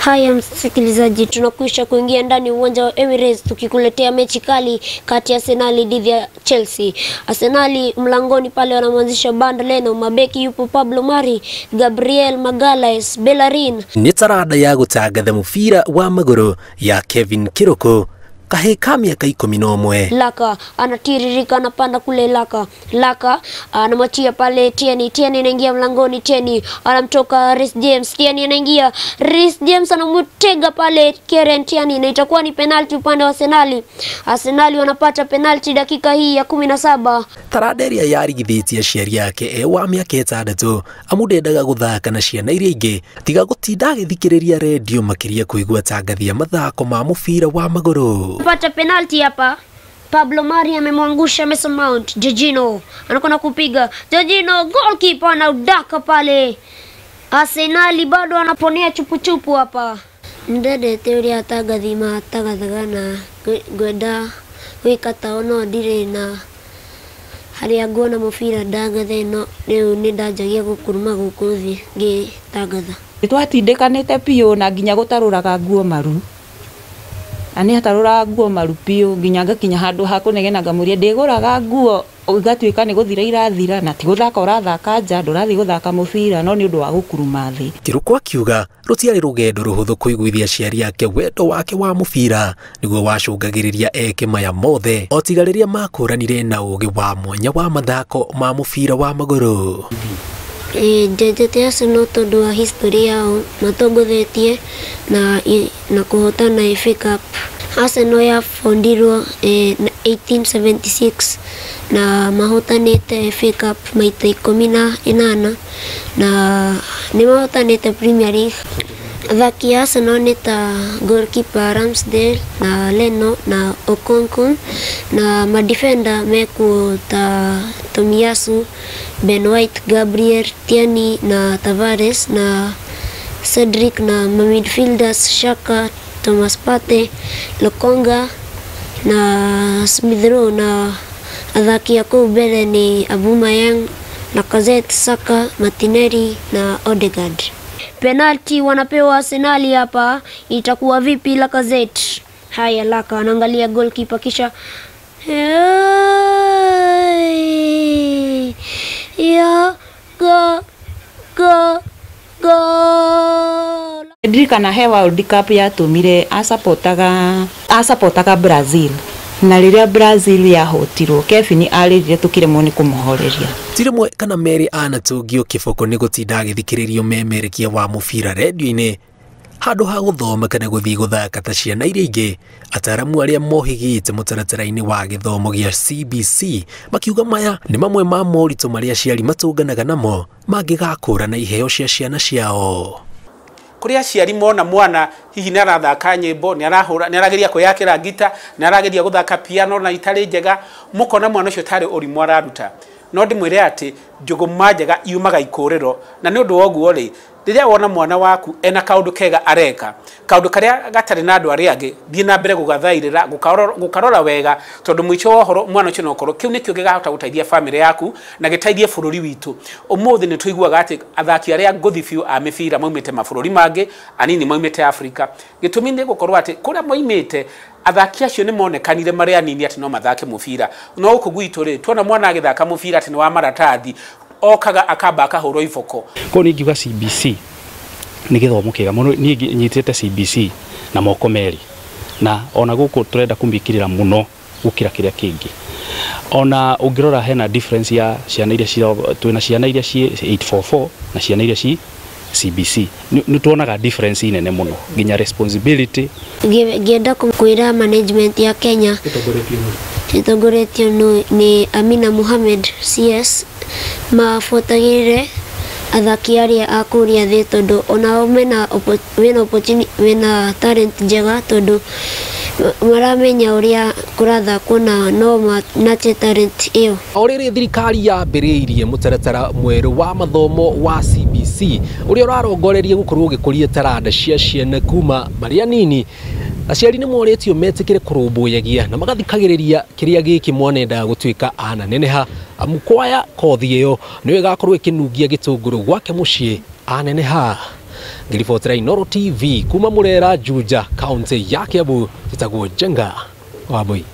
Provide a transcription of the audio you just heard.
Haya msikilizaji, tunakwisha kuingia ndani uwanja wa Emirates tukikuletea mechi kali kati ya Arsenal dhidi ya Chelsea. Arsenal mlangoni pale wanamwanzisha Banda Leno, mabeki yupo Pablo Mari, Gabriel Magalhaes, Bellerin. Ni tarada ya gũtangatha mũbira wa magũrũ ya Kevin Kiroko kahe kamia ka 11. Laka anatiririka, anapanda kule Laka anamwachia pale Tierney anaingia mlangoni, Tierney anamtoka Reece James, Tierney anaingia, Reece James anamtega pale Kieran Tierney, na itakuwa ni penalty upande wa Arsenal. Arsenal wanapata penalty dakika hii ya 17. Taraderia yarigithitie ciari yake wa mĩaka 6 amudendaga guthaka na ciana iria ingĩ tiga gũtinda agĩthikĩrĩria radio makiria kuigua tangathia mathako ma mũbira wa magũrũ. Pata penalty hapa. Pablo Mari amemwangusha Mason Mount. Jorginho anakwenda kupiga. Jorginho, goalkeeper anaudaka pale. Arsenal bado anaponea chupu hapa. Ndede teoria atagathima tagathagana gwenda wikata ono ndire na haria ngona mubira ndagathe no riu ni ndanjagia gukuruma gukuthi ngitagatha. Twatindikanite piu na nginya gutaruraga nguo maru. Ani hatarura nguo maru piu nginya ngakinya handu hakunegena ngamuria ndiguraga nguo ugatuika ni guthira irathira na ti guthaka urathaka nja ndurathi guthaka mubira no ni undu wa gukuruma thi. Kiroko akiuga rutiari rugendo ruhuthu kuiguithia ciari yake wendo wake wa mubira niguo wacungagiriria eke maya mothe otigariria makuranire na ugi wa mwanya wa mathako ma mubira wa maguru. Njendete Arsenal tondu wa history yao matongothetie na kuhotana FA Cup. Arsenal yafondirwo 1876 na mahotanite FA Cup maita 18 na ni mahotanite Premier League. Athaki ya Arsenal ni ta goalkeeper Ramsdale na Leno na Okonkwo na madefender meku ta Tomiyasu, Ben White, Gabriel, Tierney na Tavares na Cedric na midfielders Xhaka, Thomas Partey, Lokonga na Smith Rowe na athaki ya kuu mbele ni Aubameyang, Lacazette, Saka, Martinelli na Odegaard. Penalty wanapewa Arsenal hapa, itakuwa vipi Lacazette? Haya, Laka anaangalia goalkeeper kisha go. Ndirikana he World Cup yatumire asapotaga Brazil. Na riria Brazil yahotirwo Kevin arĩrire tukiremwo ni kumuhoreria. Tirimwe kana meri anatungio kiboko ni gutinda agithikiririo memerekia wa mubira radio-ini handu ha guthoma kana guthii guthaka ta ciana iria ingĩ. Ataramu aria mohigite mutaratara-ini wa githomo gia CBC makiuga maya ni mamwe ma moritũ maria aciari matũnganaga namo mangĩgakũra na iheo cia ciana ciao. Kuria aciari mona mwana hihi ni arathaka nyimbo, ni arageria kuyakira gita, ni arageria guthaka piano na itari njega, mukona mwana ucio tari urimu araruta. No ndimwire ati njuguma njega yumaga ikuriro, na ni undu woguo ri riria wona mwana waku ena kaundu kega areka, kaundu karia gatari na andu aria angi thii na mbere gugathairira gukarora wega tondu mwicho wohoro mwana ucio nokoro kiu nikio gigahota guteithia family yaku na giteithie bururi witu. Umuthi ni tuiguaga ati athaki aria nguthi fiu a mibira maumite mabururi mangi anini maumite Afrika. Gitumi ni gukorwa ati kuria moimite athaki acio ni monekanire mari anini ati no mathake mubira. No uku gwitu ri tuona mwana agithaka mubira ati ni wa maratathi okaga akamba akahurwo iboko. Ko ni ngiuga CBC ni githomo kiega muno, ni nyitite CBC na moko meri na ona guku turenda kumbikirira muno gukira kiria kingi. Ona ungirora hena difference ya ciana iria twina ciana iria ci 844 na ciana iria ci CBC ni tuonaga difference nene muno nginya responsibility. Ngienda kumkwira management ya Kenya itogoretio ni Amina Mohamed CS mafotagire athaki aria akuria thi tondu ona mena opportunity mena talent njega tondu maramenya uria kurathakwo na no nache talent iyo. Oriri thirikari yambiriirie mutaratara mweru wa mathomo wa CBC uria urarongoreria gukorwo ugikuria taranda cia ciana kuma maria nini. Aciari ni moretio metikire kurumbuyagia na magathikagiriria kiria giki mwana enda gutuika ana neneha amukwaya kothi iyo niwe gakorwo ikinungia gitunguru gwake mucii aneneha. ngiribotera Inooro TV kuma Murera Juja kaunti ya Kiambu, njĩtagwo Njenga Wambui.